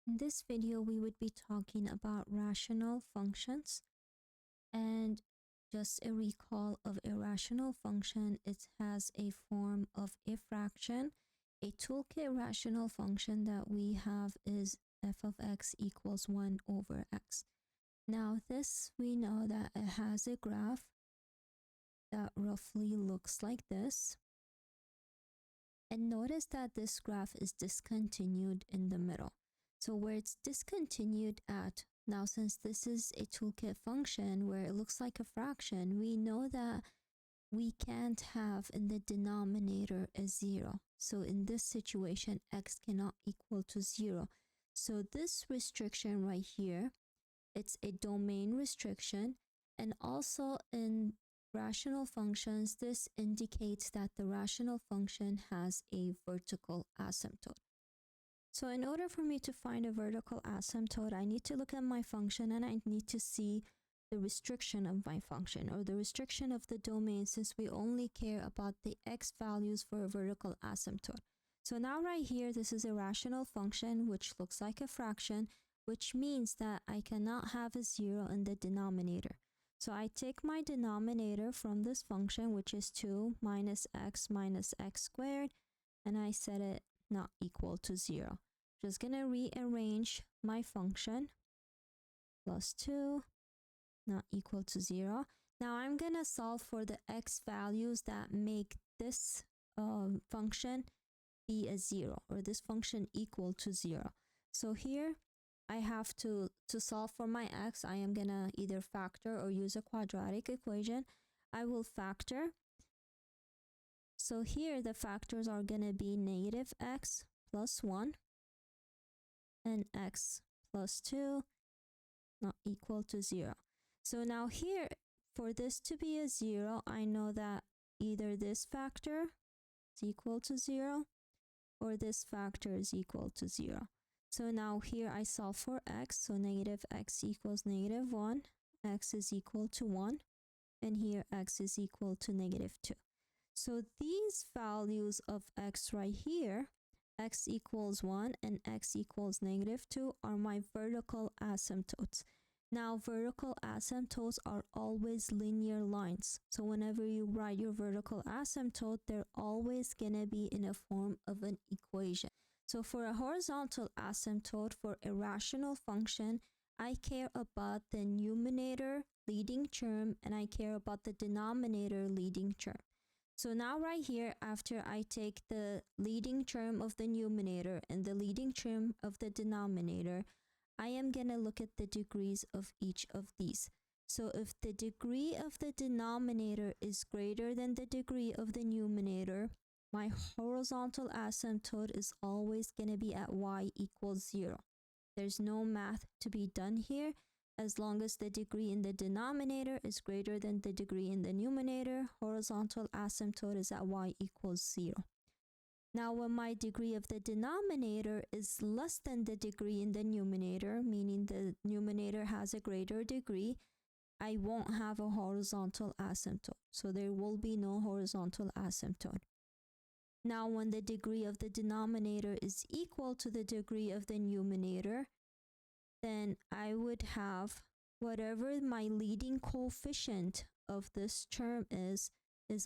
In this video, we would be talking about rational functions, and just a recall of a rational function. It has a form of a fraction. A toolkit rational function that we have is f of x equals 1 over x. Now this, we know that it has a graph that roughly looks like this. And notice that this graph is discontinued in the middle. So where it's discontinued at, now since this is a toolkit function where it looks like a fraction, we know that we can't have in the denominator a 0. So in this situation, x cannot equal to 0. So this restriction right here, it's a domain restriction. And also in rational functions, this indicates that the rational function has a vertical asymptote. So in order for me to find a vertical asymptote, I need to look at my function and I need to see the restriction of my function, or the restriction of the domain, since we only care about the x values for a vertical asymptote. So now right here, this is a rational function which looks like a fraction, which means that I cannot have a 0 in the denominator. So I take my denominator from this function, which is 2 minus x squared, and I set it not equal to 0. Just gonna rearrange my function. Plus 2, not equal to 0. Now I'm gonna solve for the x values that make this function be a 0, or this function equal to 0. So here I have to solve for my x, I am gonna either factor or use a quadratic equation. I will factor. So here the factors are gonna be negative x plus 1 and x plus 2 not equal to 0. So now here, for this to be a 0, I know that either this factor is equal to 0 or this factor is equal to 0. So now here I solve for x, so negative x equals negative 1, x is equal to 1, and here x is equal to negative 2. So these values of x right here, x equals 1 and x equals negative 2, are my vertical asymptotes. Now vertical asymptotes are always linear lines. So whenever you write your vertical asymptote, they're always gonna be in a form of an equation. So for a horizontal asymptote, for a rational function, I care about the numerator leading term and I care about the denominator leading term. So now right here, after I take the leading term of the numerator and the leading term of the denominator, I am going to look at the degrees of each of these. So if the degree of the denominator is greater than the degree of the numerator, my horizontal asymptote is always going to be at y equals 0. There's no math to be done here. As long as the degree in the denominator is greater than the degree in the numerator, horizontal asymptote is at y equals 0. Now when my degree of the denominator is less than the degree in the numerator, meaning the numerator has a greater degree, I won't have a horizontal asymptote. So there will be no horizontal asymptote. Now when the degree of the denominator is equal to the degree of the numerator, then I would have whatever my leading coefficient of this term is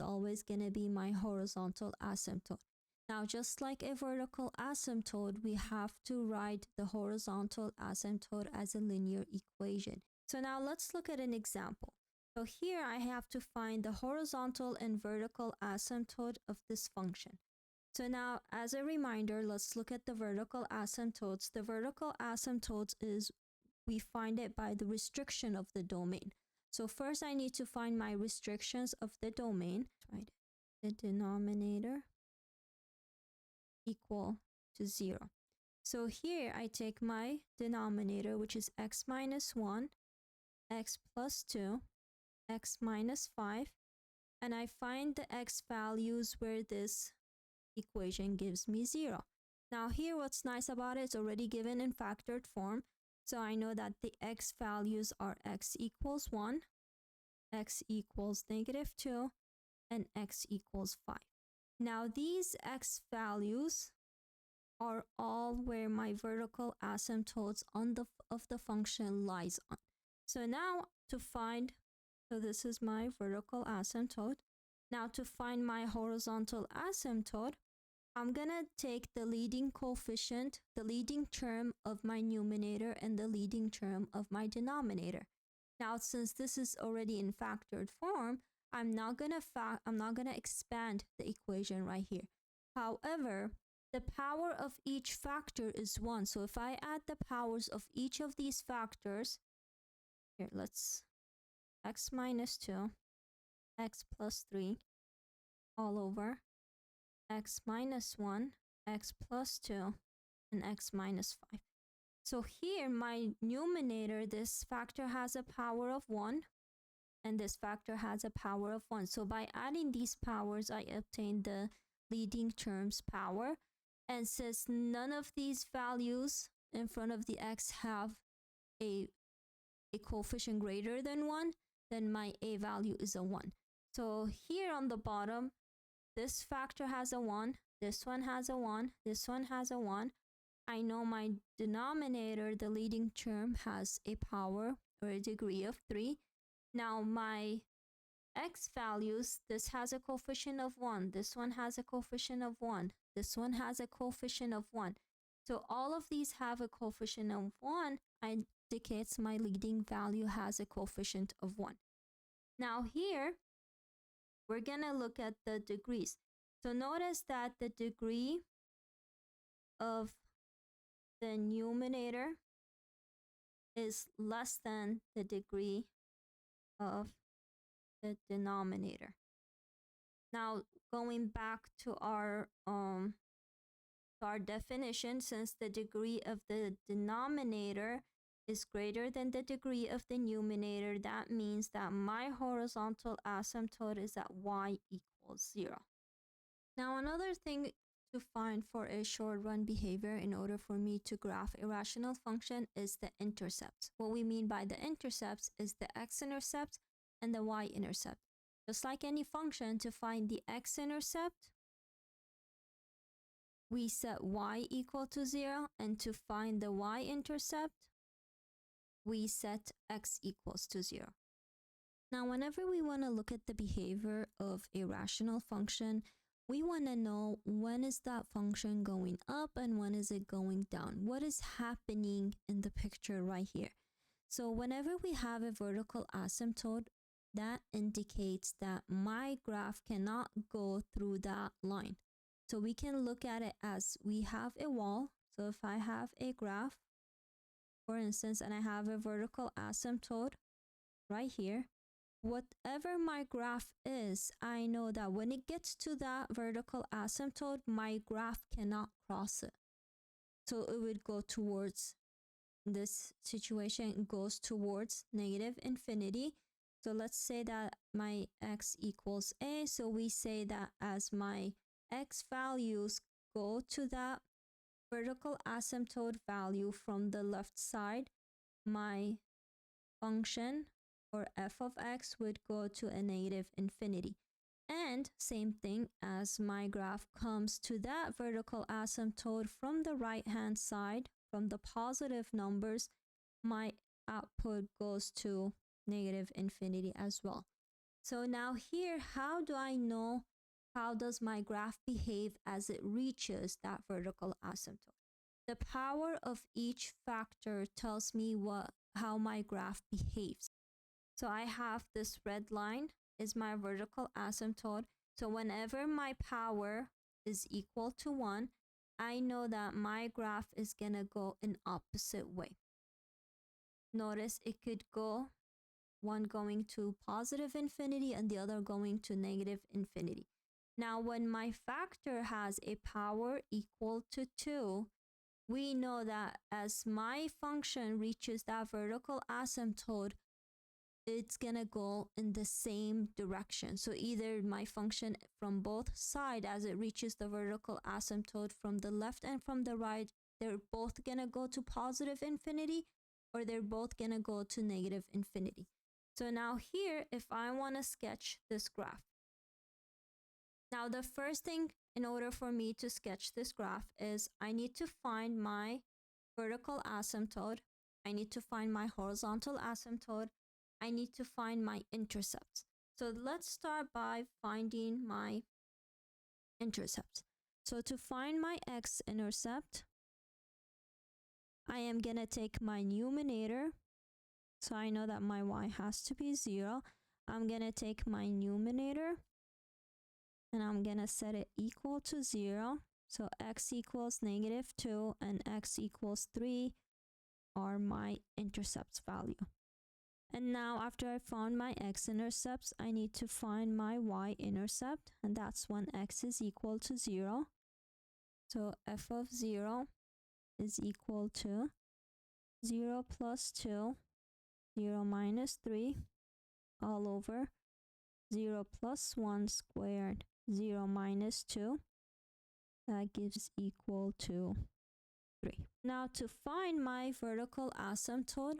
always going to be my horizontal asymptote. Now, just like a vertical asymptote, we have to write the horizontal asymptote as a linear equation. So now let's look at an example. So here I have to find the horizontal and vertical asymptote of this function. So now, as a reminder, let's look at the vertical asymptotes. The vertical asymptotes is, we find it by the restriction of the domain. So first I need to find my restrictions of the domain. Right. The denominator equal to 0. So here I take my denominator, which is x minus 1, x plus 2, x minus 5, and I find the x values where this equation gives me 0. Now here what's nice about it, it's already given in factored form. So I know that the x values are x equals 1, x equals negative 2, and x equals 5. Now these x values are all where my vertical asymptotes of the function lies on. So now to find, so this is my vertical asymptote. Now to find my horizontal asymptote, I'm gonna take the leading coefficient, the leading term of my numerator and the leading term of my denominator. Now, since this is already in factored form, I'm not gonna expand the equation right here. However, the power of each factor is 1. So if I add the powers of each of these factors, here, let's x minus 2, x plus 3, all over x minus 1, x plus 2, and x minus 5. So here, my numerator, this factor has a power of 1, and this factor has a power of 1. So by adding these powers, I obtain the leading term's power. And since none of these values in front of the x have a coefficient greater than 1, then my a value is a 1. So here on the bottom, this factor has a 1, this one has a 1, this one has a 1. I know my denominator, the leading term, has a power or a degree of 3. Now my x values, this has a coefficient of 1, this one has a coefficient of 1, this one has a coefficient of 1. So all of these have a coefficient of 1, indicates my leading value has a coefficient of 1. Now here, we're gonna look at the degrees. So notice that the degree of the numerator is less than the degree of the denominator. Now, going back to our definition, since the degree of the denominator is greater than the degree of the numerator, that means that my horizontal asymptote is at y equals 0. Now, another thing to find for a short-run behavior in order for me to graph a rational function is the intercepts. What we mean by the intercepts is the x-intercept and the y-intercept. Just like any function, to find the x-intercept, we set y equal to 0, and to find the y-intercept, we set x equals to 0. Now, whenever we want to look at the behavior of a rational function, we want to know when is that function going up and when is it going down. What is happening in the picture right here? So whenever we have a vertical asymptote, that indicates that my graph cannot go through that line. So we can look at it as we have a wall. So if I have a graph, for instance, and I have a vertical asymptote right here, whatever my graph is, I know that when it gets to that vertical asymptote, my graph cannot cross it. So it would go towards, this situation goes towards negative infinity. So let's say that my x equals a. So we say that as my x values go to that vertical asymptote value from the left side, my function or f of x would go to a negative infinity. And same thing, as my graph comes to that vertical asymptote from the right hand side, from the positive numbers, my output goes to negative infinity as well. So now here, how do I know how does my graph behave as it reaches that vertical asymptote? The power of each factor tells me how my graph behaves. So I have this red line is my vertical asymptote. So whenever my power is equal to 1, I know that my graph is gonna go in opposite way. Notice it could go, one going to positive infinity and the other going to negative infinity. Now, when my factor has a power equal to 2, we know that as my function reaches that vertical asymptote, it's gonna go in the same direction. So either my function from both sides, as it reaches the vertical asymptote from the left and from the right, they're both gonna go to positive infinity, or they're both gonna go to negative infinity. So now here, if I wanna sketch this graph, now the first thing in order for me to sketch this graph is I need to find my vertical asymptote. I need to find my horizontal asymptote. I need to find my intercepts. So let's start by finding my intercepts. So to find my x-intercept, I am going to take my numerator. So I know that my y has to be 0. I'm going to take my numerator and I'm going to set it equal to 0. So x equals -2 and x equals 3 are my intercepts value. And now after I found my x-intercepts, I need to find my y-intercept, and that's when x is equal to 0. So f of 0 is equal to 0 plus 2, 0 minus 3, all over 0 plus 1 squared, 0 minus 2. That gives equal to 3. Now to find my vertical asymptote,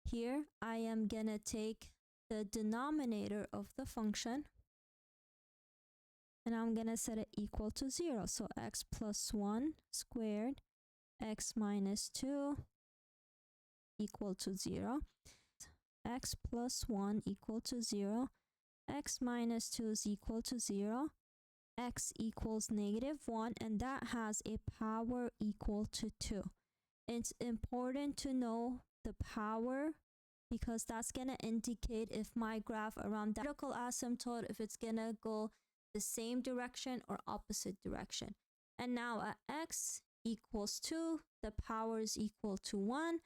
here I am gonna take the denominator of the function and I'm gonna set it equal to 0. So x plus 1 squared, x minus 2 equal to 0. X plus 1 equal to 0. X minus 2 is equal to 0. X equals -1, and that has a power equal to 2. It's important to know the power because that's going to indicate if my graph around that vertical asymptote, if it's going to go the same direction or opposite direction. And now at x equals 2, the power is equal to 1.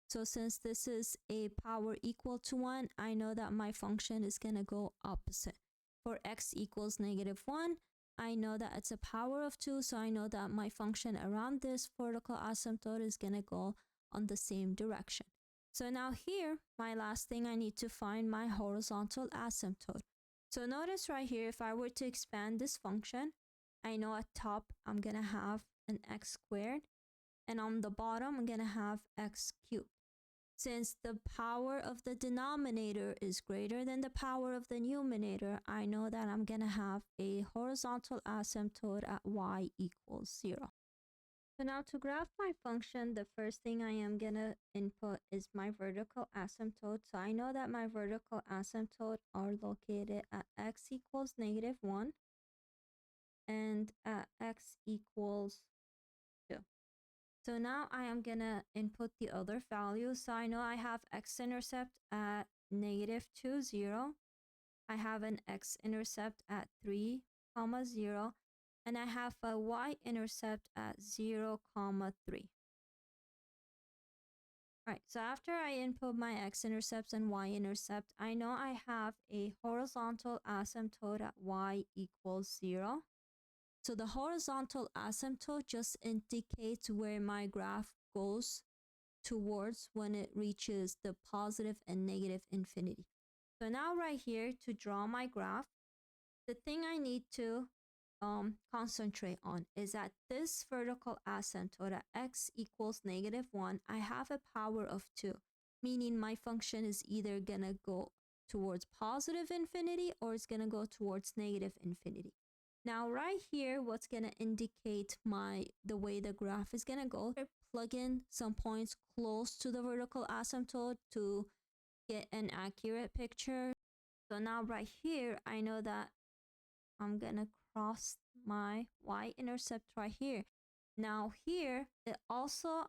So since this is a power equal to 1, I know that my function is going to go opposite. For x equals -1, I know that it's a power of 2, so I know that my function around this vertical asymptote is going to go on the same direction. So now here, my last thing, I need to find my horizontal asymptote. So notice right here, if I were to expand this function, I know at top I'm going to have an x squared, and on the bottom I'm going to have x cubed. Since the power of the denominator is greater than the power of the numerator, I know that I'm going to have a horizontal asymptote at y equals 0. So now to graph my function, the first thing I am going to input is my vertical asymptote. So I know that my vertical asymptote are located at x equals -1 and at x equals 2. So now I am going to input the other values. So I know I have x-intercept at -2, 0. I have an x-intercept at 3, 0, and I have a y-intercept at 0, 3. Right, so after I input my x-intercepts and y-intercept, I know I have a horizontal asymptote at y equals 0. So the horizontal asymptote just indicates where my graph goes towards when it reaches the positive and negative infinity. So now right here to draw my graph, the thing I need to concentrate on is that this vertical asymptote at x equals -1, I have a power of 2, meaning my function is either gonna go towards positive infinity or it's gonna go towards negative infinity. Now right here, what's gonna indicate the way the graph is gonna go, plug in some points close to the vertical asymptote to get an accurate picture. So now right here, I know that I'm gonna cross my y-intercept right here. Now here,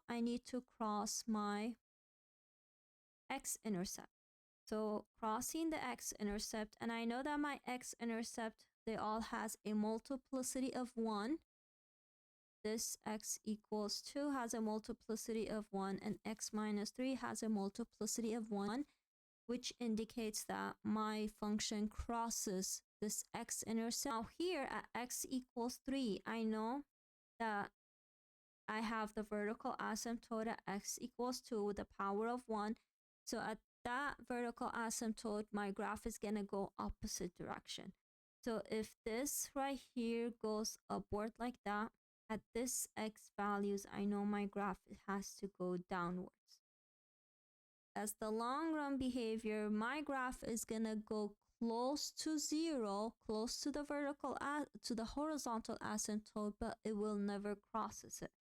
I need to cross my x-intercept. So crossing the x-intercept, and I know that my x-intercept, they all has a multiplicity of 1. This x equals 2 has a multiplicity of 1, and x minus 3 has a multiplicity of 1, which indicates that my function crosses this x-intercept. Now here at x equals 3, I know that I have the vertical asymptote at x equals 2 with the power of 1. So at that vertical asymptote, my graph is going to go opposite direction. So if this right here goes upward like that, at this x values, I know my graph has to go downwards. As the long run behavior, my graph is going to go close to zero, close to the horizontal asymptote, but it will never crosses it.